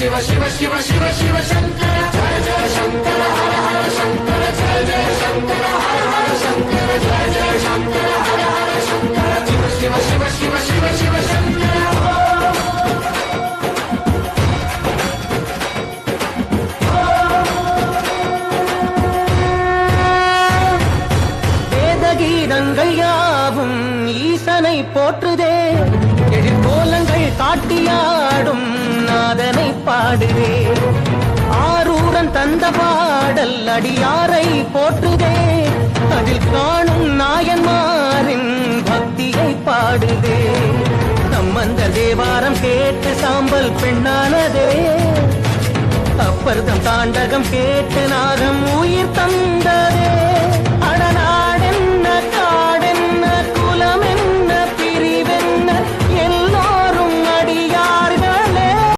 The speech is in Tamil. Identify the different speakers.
Speaker 1: शिव शिव शिव शिव शिव शंकर जय जय शंकर हर हर शंकर जय जय शंकर हर हर शंकर जय जय शंकर हर हर शंकर शिव शिव शिव शिव शिव शिव शंकर
Speaker 2: வேதகீதங்கள் யாவும் ஈசனை போற்றுதே எழிற்கோலங்கள் காட்டியாடும் நாதனை பாடுதே ஆரூரன் தந்த பாடல் அடியாரை போற்றுதே அதில் காணும் நாயன்மாரின் பக்தியை பாடுதே நம்மந்த தேவாரம் கேட்டு சாம்பல் பெண்ணானதே அப்பர்தம் தாண்டகம் கேட்டு நாகம் உயிர் தந்ததே அடனா